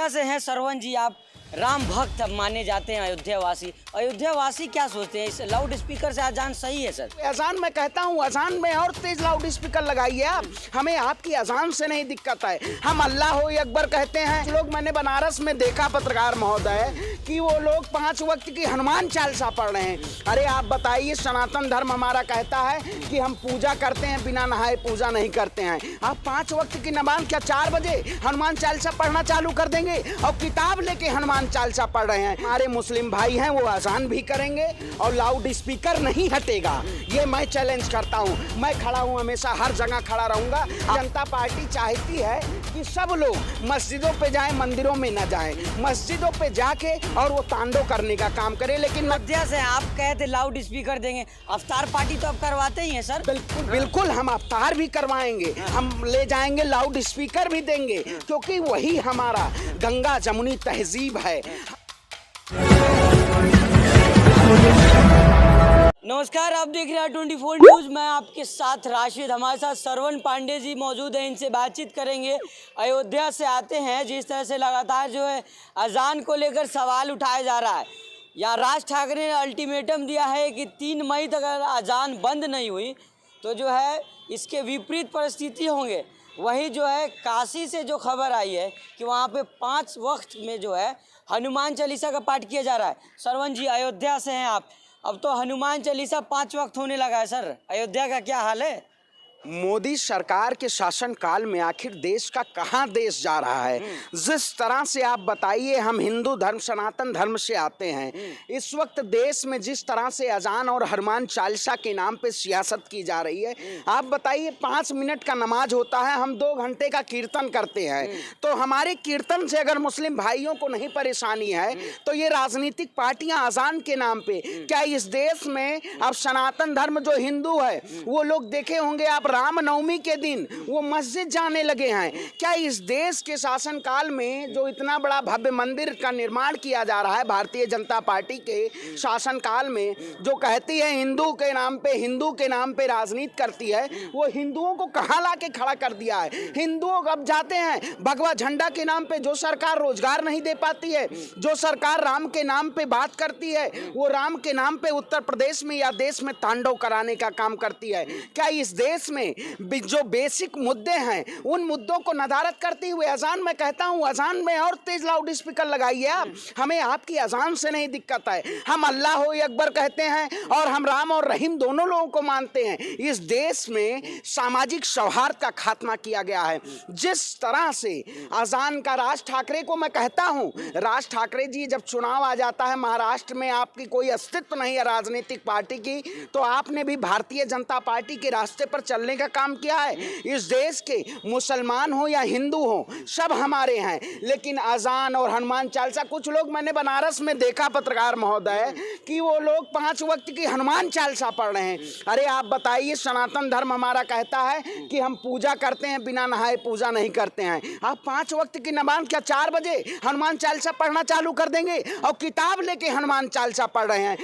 अयोध्या से हैं सरवण जी, आप राम भक्त माने जाते हैं अयोध्यावासी क्या सोचते हैं? इस लाउड स्पीकर से अजान सही है सर? अजान मैं कहता हूँ, अजान में और तेज लाउड स्पीकर लगाइए आप। हमें आपकी अजान से नहीं दिक्कत है। हम अल्लाह अकबर कहते हैं। लोग मैंने बनारस में देखा पत्रकार महोदय कि वो लोग 5 वक्त की हनुमान चालीसा पढ़ रहे हैं। अरे आप बताइए, सनातन धर्म हमारा कहता है कि हम पूजा करते हैं, बिना नहाए पूजा नहीं करते हैं। आप 5 वक्त की नमाज क्या 4 बजे हनुमान चालीसा पढ़ना चालू कर देंगे और किताब लेके हनुमान चालीसा पढ़ रहे हैं? हमारे मुस्लिम भाई हैं, वो अजान भी करेंगे और लाउड स्पीकर नहीं हटेगा। ये मैं चैलेंज करता हूँ। मैं खड़ा हूँ, हमेशा हर जगह खड़ा रहूंगा। जनता पार्टी चाहती है कि सब लोग मस्जिदों पे जाएं, मंदिरों में न जाएं। मस्जिदों पे जाके और वो तांडव करने का काम करे। लेकिन अयोध्या से आप कहते लाउड स्पीकर देंगे, अफ्तार पार्टी तो आप करवाते ही हैं सर? बिल्कुल बिल्कुल, हम अफ्तार भी करवाएंगे, हम ले जाएंगे, लाउड स्पीकर भी देंगे, क्योंकि वही हमारा गंगा जमुनी तहजीब है। नमस्कार, आप देख रहे हैं 24 न्यूज। मैं आपके साथ राशिद, हमारे साथ सरवण पांडे जी मौजूद हैं, इनसे बातचीत करेंगे। अयोध्या से आते हैं, जिस तरह से लगातार जो है अजान को लेकर सवाल उठाया जा रहा है, या राज ठाकरे ने अल्टीमेटम दिया है कि 3 मई तक अगर अजान बंद नहीं हुई तो जो है इसके विपरीत परिस्थिति होंगे। वहीं जो है काशी से जो खबर आई है कि वहाँ पे 5 वक्त में जो है हनुमान चालीसा का पाठ किया जा रहा है। सरवण जी, अयोध्या से हैं आप, अब तो हनुमान चालीसा 5 वक्त होने लगा है सर, अयोध्या का क्या हाल है? मोदी सरकार के शासन काल में आखिर देश का कहाँ देश जा रहा है? जिस तरह से आप बताइए, हम हिंदू धर्म सनातन धर्म से आते हैं। इस वक्त देश में जिस तरह से अजान और हनुमान चालीसा के नाम पे सियासत की जा रही है, आप बताइए 5 मिनट का नमाज होता है, हम 2 घंटे का कीर्तन करते हैं। तो हमारे कीर्तन से अगर मुस्लिम भाइयों को नहीं परेशानी है तो ये राजनीतिक पार्टियां अजान के नाम पे, क्या इस देश में अब सनातन धर्म जो हिंदू है वो लोग देखे होंगे आप रामनवमी के दिन वो मस्जिद जाने लगे हैं? क्या इस देश के शासनकाल में जो इतना बड़ा भव्य मंदिर का निर्माण किया जा रहा है भारतीय जनता पार्टी के शासनकाल में, जो कहती है हिंदू के नाम पे राजनीति करती है, वो हिंदुओं को कहाँ ला के खड़ा कर दिया है? हिंदुओं अब जाते हैं भगवा झंडा के नाम पे। जो सरकार रोजगार नहीं दे पाती है, जो सरकार राम के नाम पे बात करती है, वो राम के नाम पे उत्तर प्रदेश में या देश में तांडव कराने का काम करती है। क्या इस देश में जो बेसिक मुद्दे हैं उन मुद्दों को नदारत करती हुए अजान, मैं कहता हूं अजान में और तेज लाउड स्पीकर लगाइए आप। हमें आपकी अजान से नहीं दिक्कत है। हम अल्लाह अकबर कहते हैं और हम राम और रहीम दोनों लोगों को मानते हैं। इस देश में सामाजिक सौहार्द का खात्मा किया गया है। जिस तरह से अजान का राज ठाकरे को मैं कहता हूं, राज ठाकरे जी, जब चुनाव आ जाता है महाराष्ट्र में, आपकी कोई अस्तित्व नहीं है राजनीतिक पार्टी की, तो आपने भी भारतीय जनता पार्टी के रास्ते पर चलने का काम किया है। इस देश के मुसलमान हो या हिंदू हो, सब हमारे हैं। लेकिन अजान और हनुमान चालीसा, कुछ लोग मैंने बनारस में देखा पत्रकार महोदय कि वो लोग 5 वक्त की हनुमान चालीसा पढ़ रहे हैं। अरे आप बताइए, सनातन धर्म हमारा कहता है कि हम पूजा करते हैं, बिना नहाए पूजा नहीं करते हैं। आप 5 वक्त की नमाज क्या 4 बजे हनुमान चालीसा पढ़ना चालू कर देंगे और किताब लेके हनुमान चालीसा पढ़ रहे हैं?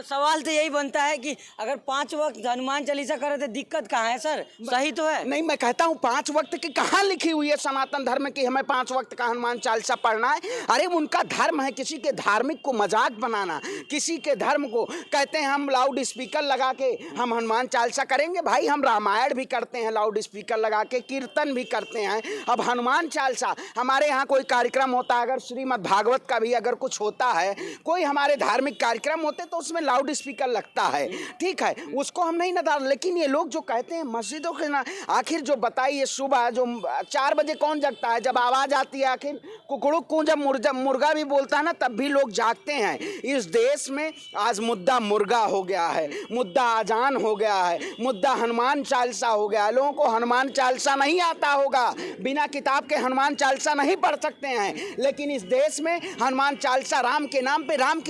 सवाल तो यही बनता है कि अगर 5 वक्त हनुमान चालीसा करे तो दिक्कत कहाँ है सर? सही तो है। नहीं, मैं कहता हूँ 5 वक्त की कहाँ लिखी हुई है सनातन धर्म की हमें 5 वक्त का हनुमान चालीसा पढ़ना है? अरे उनका धर्म है किसी के धार्मिक को मजाक बनाना, किसी के धर्म को कहते हैं हम लाउड स्पीकर लगा के हम हनुमान चालीसा करेंगे। भाई, हम रामायण भी करते हैं लाउड स्पीकर लगा के, कीर्तन भी करते हैं। अब हनुमान चालीसा, हमारे यहाँ कोई कार्यक्रम होता है, अगर श्रीमद् भागवत का भी अगर कुछ होता है, कोई हमारे धार्मिक कार्यक्रम होते तो उसमें लाउड स्पीकर लगता है, ठीक है, उसको हम नहीं नदार। लेकिन ये लोग जो कहते हैं मस्जिदों के ना, आखिर जो बताइए सुबह जो 4 बजे कौन जगता है? जब आवाज आती है, आखिर कुकड़ू को जब मुर्गा भी बोलता है ना, तब भी लोग जागते हैं। इस देश में आज मुद्दा मुर्गा हो गया है, मुद्दा अजान हो गया है, मुद्दा हनुमान चालीसा हो गया है। लोगों को हनुमान चालीसा नहीं आता होगा, बिना किताब के हनुमान चालीसा नहीं पढ़ सकते हैं, लेकिन इस देश में हनुमान चालीसा राम के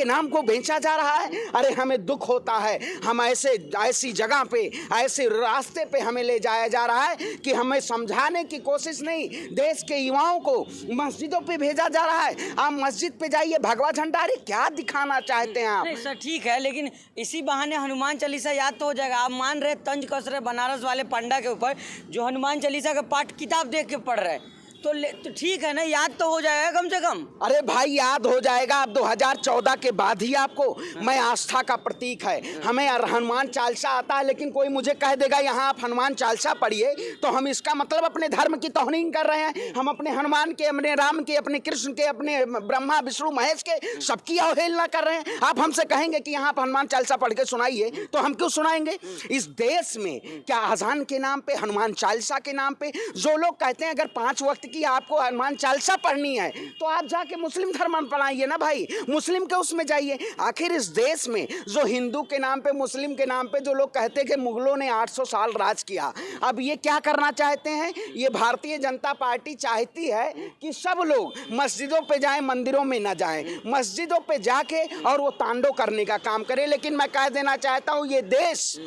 नाम को बेचा जा रहा है। अरे हमें दुख होता है, हम ऐसी जगह पे, ऐसे रास्ते पे हमें ले जाया जा रहा है कि हमें समझाने की कोशिश नहीं, देश के युवाओं को मस्जिदों पे भेजा जा रहा है। आप मस्जिद पे जाइए, भगवा झंडा, अरे क्या दिखाना चाहते हैं आप? नहीं सर, ठीक है, लेकिन इसी बहाने हनुमान चालीसा याद तो हो जाएगा। आप मान रहे तंज कस रहे बनारस वाले पंडा के ऊपर, जो हनुमान चालीसा का पाठ किताब देख के पढ़ रहे हैं, तो ठीक है ना, याद तो हो जाएगा कम से कम। अरे भाई याद हो जाएगा। अब 2014 के बाद ही आपको मैं आस्था का प्रतीक है, हमें हनुमान चालीसा आता है, लेकिन कोई मुझे कह देगा यहाँ आप हनुमान चालीसा पढ़िए, तो हम इसका मतलब अपने धर्म की तौहीन कर रहे हैं। हम अपने हनुमान के, अपने राम के, अपने कृष्ण के, अपने ब्रह्मा विष्णु महेश के सबकी अवहेलना कर रहे हैं। आप हमसे कहेंगे कि यहाँ आप हनुमान चालीसा पढ़ के सुनाइए, तो हम क्यों सुनाएंगे? इस देश में क्या अजान के नाम पे, हनुमान चालीसा के नाम पे जो लोग कहते हैं अगर 5 वक्त की आपको हनुमान चालीसा पढ़नी है तो आप जाके मुस्लिम धर्म अपनाइए ना भाई, मुस्लिम के उसमें जाइए। आखिर इस देश में जो हिंदू के नाम पे, मुस्लिम के नाम पे जो लोग कहते हैं कि मुगलों ने 800 साल राज किया, अब ये क्या करना चाहते हैं? ये भारतीय जनता पार्टी चाहती है कि सब लोग मस्जिदों पे जाएं, मंदिरों में ना जाएं, मस्जिदों पे जाके और वो तांडव करने का काम करें। लेकिन मैं कह देना चाहता हूँ ये देश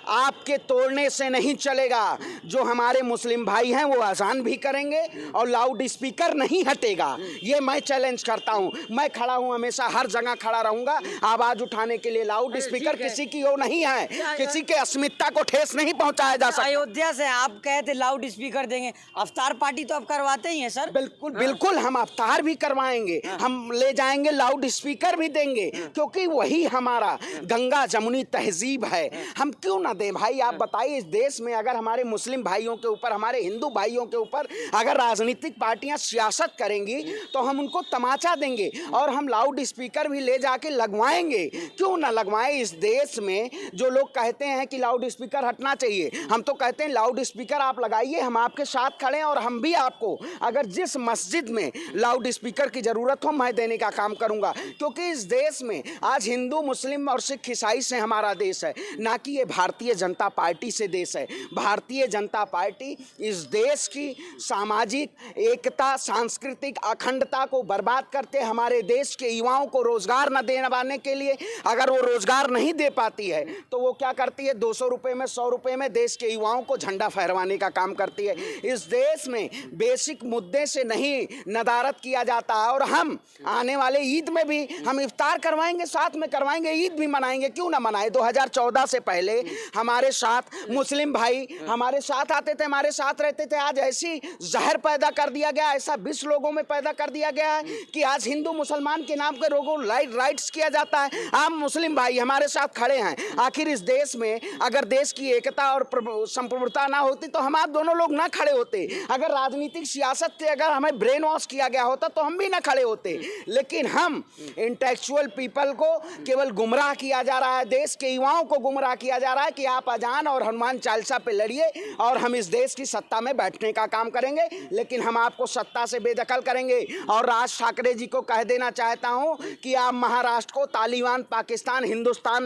आपके तोड़ने से नहीं चलेगा। जो हमारे मुस्लिम भाई हैं वो अजान भी करेंगे और लाउड स्पीकर नहीं हटेगा, ये मैं चैलेंज करता हूं। मैं खड़ा हूं, हमेशा हर जगह खड़ा रहूंगा आवाज उठाने के लिए। लाउड स्पीकर किसी की वो नहीं है, किसी के अस्मिता को ठेस नहीं पहुंचाया जा सकता। अयोध्या से आप कहे थे लाउड स्पीकर देंगे, अफ्तार पार्टी तो आप करवाते ही हैं सर। बिल्कुल बिल्कुल, हम अफ्तार भी करवाएंगे, हम ले जाएंगे, लाउड स्पीकर भी देंगे, क्योंकि वही हमारा गंगा जमुनी तहजीब है। हम क्यों ना दें भाई? आप बताइए, इस देश में अगर हमारे मुस्लिम भाइयों के ऊपर, हमारे हिंदू भाइयों के ऊपर अगर राजनीतिक पार्टियां सियासत करेंगी तो हम उनको तमाचा देंगे और हम लाउड स्पीकर भी ले जाके लगवाएंगे। क्यों ना लगवाएं? इस देश में जो लोग कहते हैं कि लाउड स्पीकर हटना चाहिए, हम तो कहते हैं लाउड स्पीकर आप लगाइए, हम आपके साथ खड़े हैं और हम भी आपको अगर जिस मस्जिद में लाउड स्पीकर की जरूरत हो मैं देने का काम करूंगा। क्योंकि इस देश में आज हिंदू, मुस्लिम और सिख ईसाई से हमारा देश है, ना कि ये भारतीय जनता पार्टी से देश है। भारतीय जनता पार्टी इस देश की सामाजिक एकता, सांस्कृतिक अखंडता को बर्बाद करते, हमारे देश के युवाओं को रोजगार न देने पाने के लिए, अगर वो रोजगार नहीं दे पाती है तो वो क्या करती है? 200 रुपए में, 100 रुपए में देश के युवाओं को झंडा फहरवाने का काम करती है। इस देश में बेसिक मुद्दे से नहीं नदारत किया जाता है। और हम आने वाले ईद में भी हम इफ्तार करवाएंगे, साथ में करवाएंगे, ईद भी मनाएंगे। क्यों ना मनाए? 2014 से पहले हमारे साथ मुस्लिम भाई हमारे साथ आते थे, हमारे साथ रहते थे। आज ऐसी जहर पैदा कर दिया गया, ऐसा विष लोगों में पैदा कर दिया गया है कि आज हिंदू मुसलमान के नाम पर लोगों राइट्स किया जाता है। हम मुस्लिम भाई हमारे साथ खड़े हैं। आखिर इस देश में अगर देश की एकता और संप्रभुता ना होती तो हम आप दोनों लोग ना खड़े होते। अगर राजनीतिक सियासत से अगर हमें ब्रेन वॉश किया गया होता तो हम भी ना खड़े होते। लेकिन हम इंटेलेक्चुअल पीपल को केवल गुमराह किया जा रहा है, देश के युवाओं को गुमराह किया जा रहा है कि आप अजान और हनुमान चालीसा पे लड़िए और हम इस देश की सत्ता में बैठने का काम करेंगे। लेकिन हम आपको सत्ता से बेदखल करेंगे। और राज ठाकरे जी को कह देना चाहता हूं कि आप महाराष्ट्र को तालिबान, पाकिस्तान, हिंदुस्तान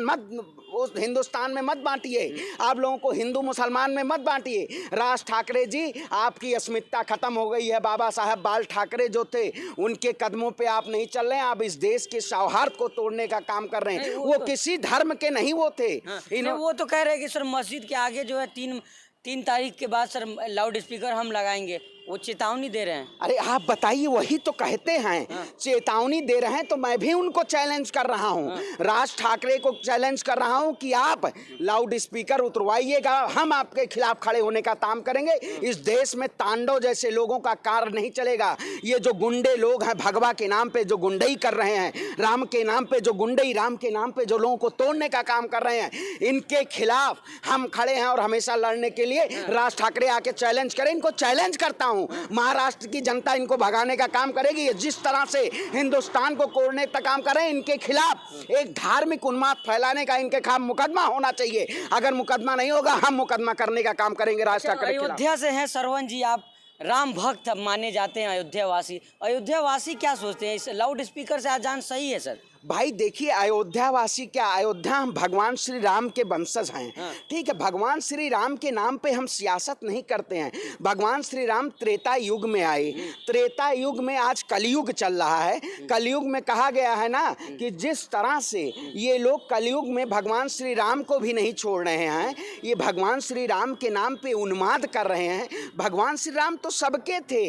में मत बांटिए। आप लोगों को हिंदू मुसलमान में मत बांटिए। राज ठाकरे जी, आपकी अस्मिता खत्म हो गई है। बाबा साहब बाल ठाकरे जो थे उनके कदमों पे आप नहीं चल रहे हैं, आप इस देश के सौहार्द को तोड़ने का काम कर रहे हैं। वो किसी धर्म के नहीं वो थे। वो तो कह रहे हैं कि सर मस्जिद के आगे जो है 3 तारीख के बाद सर लाउड स्पीकर हम लगाएंगे, वो चेतावनी दे रहे हैं। अरे आप बताइए, वही तो कहते हैं चेतावनी दे रहे हैं, तो मैं भी उनको चैलेंज कर रहा हूं, राज ठाकरे को चैलेंज कर रहा हूं कि आप लाउड स्पीकर उतरवाइएगा, हम आपके खिलाफ खड़े होने का काम करेंगे। इस देश में तांडव जैसे लोगों का कार्य नहीं चलेगा। ये जो गुंडे लोग हैं, भगवा के नाम पे जो गुंडई कर रहे हैं, राम के नाम पे जो गुंडई, राम के नाम पे जो लोगों को तोड़ने का काम कर रहे हैं, इनके खिलाफ हम खड़े हैं और हमेशा लड़ने के लिए राज ठाकरे आके चैलेंज करें। इनको चैलेंज करता हूं, महाराष्ट्र की जनता इनको भगाने का काम करेगी। ये जिस तरह से हिंदुस्तान को कोड़ने का काम करें, इनके खिलाफ एक धार्मिक उन्माद फैलाने का इनके खिलाफ मुकदमा होना चाहिए। अगर मुकदमा नहीं होगा, हम मुकदमा करने का काम करेंगे राज ठाकरे के खिलाफ। अयोध्या से हैं सरवन जी, आप राम भक्त माने जाते हैं अयोध्या वासी क्या सोचते हैं? इस लाउड स्पीकर से अजान सही है सर? भाई देखिए, अयोध्यावासी क्या, अयोध्या हम भगवान श्री राम के वंशज हैं। ठीक है, भगवान श्री राम के नाम पे हम सियासत नहीं करते हैं। भगवान श्री राम त्रेता युग में आए, त्रेता युग में आज कलयुग चल रहा है। कलयुग में कहा गया है ना कि जिस तरह से ये लोग कलयुग में भगवान श्री राम को भी नहीं छोड़ रहे हैं, ये भगवान श्री राम के नाम पे उन्माद कर रहे हैं। भगवान श्री राम तो सबके थे।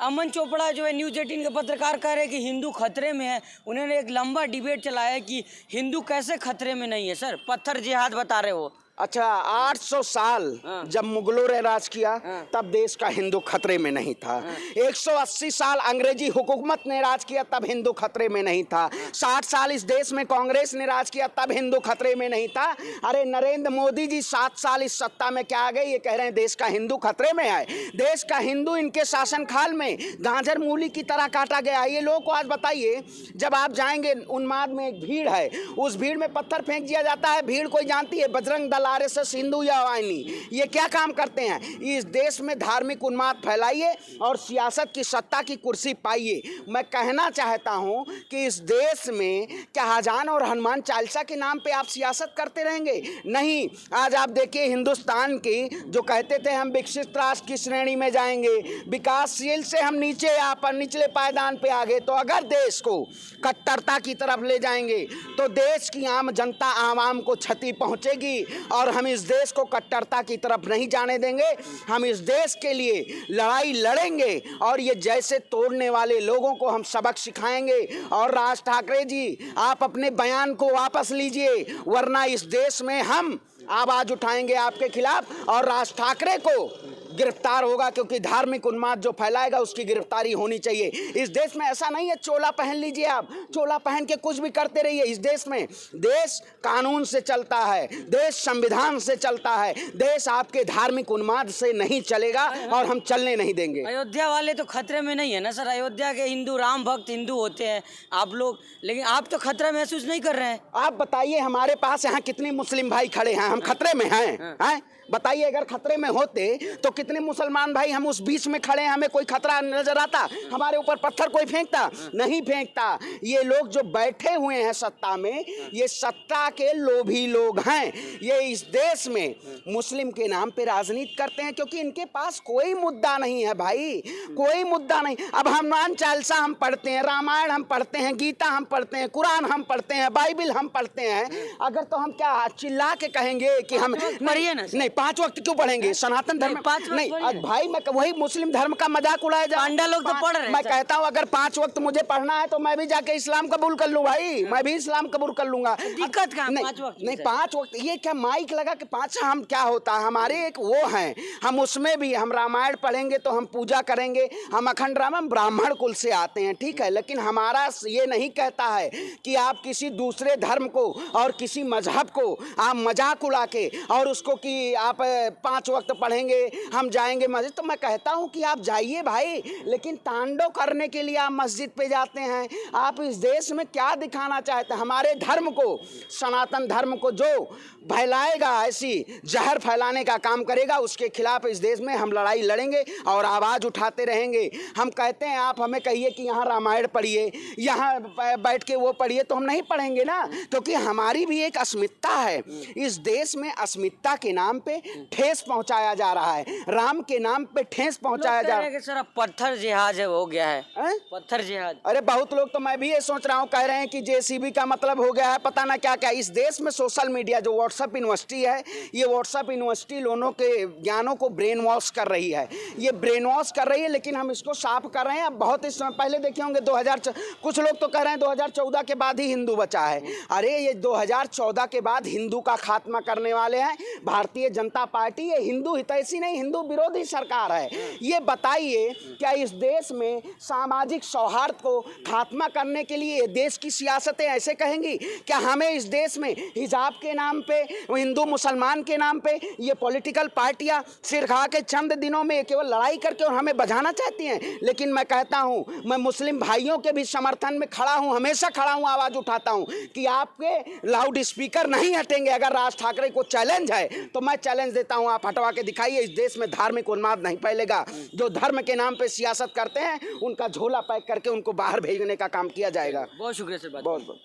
अमन चोपड़ा जो है न्यूज़ 18 के पत्रकार कह रहे हैं कि हिंदू खतरे में है। उन्होंने एक लंबा डिबेट चलाया कि हिंदू कैसे खतरे में नहीं है सर, पत्थर जिहाद बता रहे हो। अच्छा 800 साल जब मुगलों ने राज किया तब देश का हिंदू खतरे में नहीं था। 180 साल अंग्रेजी हुकूमत ने राज किया तब हिंदू खतरे में नहीं था। 60 साल इस देश में कांग्रेस ने राज किया तब हिंदू खतरे में नहीं था। अरे नरेंद्र मोदी जी 7 साल इस सत्ता में क्या आ गए, ये कह रहे हैं देश का हिंदू खतरे में है। देश का हिंदू इनके शासनकाल में गाजर मूली की तरह काटा गया। ये लोगों को आज बताइए, जब आप जाएंगे उन्माद में एक भीड़ है, उस भीड़ में पत्थर फेंक दिया जाता है। भीड़ कोई जानती है, बजरंग दल, आरएसएस, हिंदू या वाहिनी, ये क्या काम करते हैं? इस देश में धार्मिक उन्माद फैलाइए और सियासत की सत्ता की कुर्सी पाइए। मैं कहना चाहता हूं कि इस देश में क्या हजान और हनुमान चालीसा के नाम पे आप सियासत करते रहेंगे? नहीं। आज आप देखिए हिंदुस्तान की जो कहते थे हम विकसित राष्ट्र की श्रेणी में जाएंगे, विकासशील से हम नीचे निचले पायदान पे आ गए। तो अगर देश को कट्टरता की तरफ ले जाएंगे तो देश की आम जनता, आवाम को क्षति पहुंचेगी और हम इस देश को कट्टरता की तरफ नहीं जाने देंगे। हम इस देश के लिए लड़ाई लड़ेंगे और ये जैसे तोड़ने वाले लोगों को हम सबक सिखाएंगे। और राज ठाकरे जी, आप अपने बयान को वापस लीजिए, वरना इस देश में हम आवाज उठाएंगे आपके खिलाफ और राज ठाकरे को गिरफ्तार होगा, क्योंकि धार्मिक उन्माद जो फैलाएगा उसकी गिरफ्तारी होनी चाहिए। इस देश में ऐसा नहीं है चोला पहन लीजिए, आप चोला पहन के कुछ भी करते रहिए। इस देश में देश कानून से चलता है, देश संविधान से चलता है। देश आपके धार्मिक उन्माद से नहीं चलेगा और हम चलने नहीं देंगे। अयोध्या वाले तो खतरे में नहीं है ना सर? अयोध्या के हिंदू, राम भक्त हिंदू होते हैं आप लोग, लेकिन आप तो खतरा महसूस नहीं कर रहे हैं। आप बताइए हमारे पास यहाँ कितने मुस्लिम भाई खड़े हैं, हम खतरे में हैं? हैं? बताइए, अगर खतरे में होते तो कितने मुसलमान भाई हम उस बीच में खड़े हैं, हमें कोई खतरा नजर आता? हमारे ऊपर पत्थर कोई फेंकता? नहीं फेंकता। ये लोग जो बैठे हुए हैं सत्ता में, ये सत्ता के लोभी लोग हैं। ये इस देश में मुस्लिम के नाम पे राजनीति करते हैं, क्योंकि इनके पास कोई मुद्दा नहीं है भाई, कोई मुद्दा नहीं। अब हनुमान चालीसा हम पढ़ते हैं, रामायण हम पढ़ते हैं, गीता हम पढ़ते हैं, कुरान हम पढ़ते हैं, बाइबिल हम पढ़ते हैं। अगर तो हम क्या चिल्ला के कहेंगे कि हम नहीं 5 वक्त क्यों पढ़ेंगे? सनातन धर्म नहीं भाई, मैं वही मुस्लिम धर्म का मजाक उड़ाया जा। पांडा लोग तो पढ़ रहे हैं। मैं कहता हूँ अगर 5 वक्त मुझे पढ़ना है तो मैं भी जाके इस्लाम कबूल कर लूँ भाई, मैं भी इस्लाम कबूल कर लूंगा। दिक्कत कहाँ? नहीं 5 वक्त ये क्या माइक लगा के 5? हम क्या होता है, हमारे एक वो हैं, हम उसमें भी हम रामायण पढ़ेंगे तो हम पूजा करेंगे, हम अखंड राम, हम ब्राह्मण कुल से आते हैं, ठीक है। लेकिन हमारा ये नहीं कहता है कि आप किसी दूसरे धर्म को और किसी मजहब को आप मजाक उड़ा के और उसको कि आप 5 वक्त पढ़ेंगे, हम जाएंगे मस्जिद। तो मैं कहता हूं कि आप जाइए भाई, लेकिन तांडव करने के लिए आप मस्जिद पे जाते हैं। आप इस देश में क्या दिखाना चाहते हैं? हमारे धर्म को, सनातन धर्म को जो फैलाएगा, ऐसी जहर फैलाने का काम करेगा, उसके खिलाफ इस देश में हम लड़ाई लड़ेंगे और आवाज़ उठाते रहेंगे। हम कहते हैं आप हमें कहिए कि यहाँ रामायण पढ़िए, यहाँ बैठ के वो पढ़िए, तो हम नहीं पढ़ेंगे ना, क्योंकि हमारी भी एक अस्मिता है। इस देश में अस्मिता के नाम पे ठेस पहुंचाया जा रहा है, राम के नाम पे ठेस पहुंचाया जा रहा है। सर पत्थर जिहाज है, हो गया है पत्थर जिहाज। अरे बहुत लोग तो, मैं भी ये सोच रहा हूँ, कह रहे हैं कि जेसीबी का मतलब हो गया है पता ना क्या क्या। इस देश में सोशल मीडिया जो व्हाट्सएप यूनिवर्सिटी है, ये व्हाट्सएप यूनिवर्सिटी लोगों के ज्ञानों को ब्रेन वॉश कर रही है, ये ब्रेन वॉश कर रही है। लेकिन हम इसको साफ कर रहे हैं। अब बहुत इस समय पहले देखे होंगे 2000, कुछ लोग तो कह रहे हैं 2014 के बाद ही हिंदू बचा है। अरे ये 2014 के बाद हिंदू का खात्मा करने वाले हैं भारतीय जनता पार्टी। ये हिंदू हितैषी नहीं, हिंदू विरोधी सरकार है। ये बताइए, क्या इस देश में सामाजिक सौहार्द को खात्मा करने के लिए देश की सियासतें ऐसे कहेंगी? क्या हमें इस देश में हिजाब के नाम पे, हिंदू मुसलमान के नाम पे ये पॉलिटिकल पार्टियां सिर खा के चंद दिनों में केवल लड़ाई करके और हमें बजाना चाहती हैं? लेकिन मैं कहता हूं, मैं मुस्लिम भाइयों के भी समर्थन में खड़ा हूं, हमेशा खड़ा हूं, आवाज उठाता हूं कि आपके लाउड स्पीकर नहीं हटेंगे। अगर राज ठाकरे को चैलेंज है तो मैं चैलेंज देता हूं, आप हटवा के दिखाइए। इस देश में धार्मिक उन्माद नहीं फैलेगा। जो धर्म के नाम पे सियासत करते हैं उनका झोला पैक करके उनको बाहर भेजने का काम किया जाएगा। बहुत शुक्रिया सर। बहुत बहुत।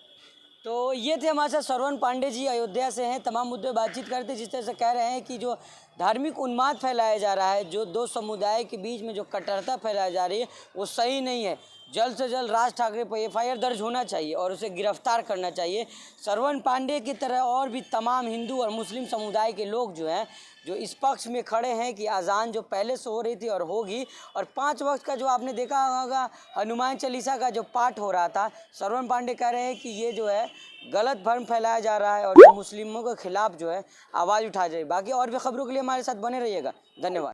तो ये थे हमारे साथ श्रवण पांडे जी, अयोध्या से हैं। तमाम मुद्दे बातचीत करते, जिस तरह से कह रहे हैं कि जो धार्मिक उन्माद फैलाया जा रहा है, जो दो समुदाय के बीच में जो कट्टरता फैलाई जा रही है, वो सही नहीं है। जल्द से जल्द राज ठाकरे पर एफआईआर दर्ज होना चाहिए और उसे गिरफ्तार करना चाहिए। श्रवण पांडे की तरह और भी तमाम हिंदू और मुस्लिम समुदाय के लोग जो हैं, जो इस पक्ष में खड़े हैं कि अजान जो पहले से हो रही थी और होगी, और 5 वक्त का जो आपने देखा होगा हनुमान चालीसा का जो पाठ हो रहा था, श्रवण पांडे कह रहे हैं कि ये जो है गलत भ्रम फैलाया जा रहा है और जो मुस्लिमों के खिलाफ जो है आवाज़ उठा जाए। बाकी और भी खबरों के लिए हमारे साथ बने रहिएगा। धन्यवाद।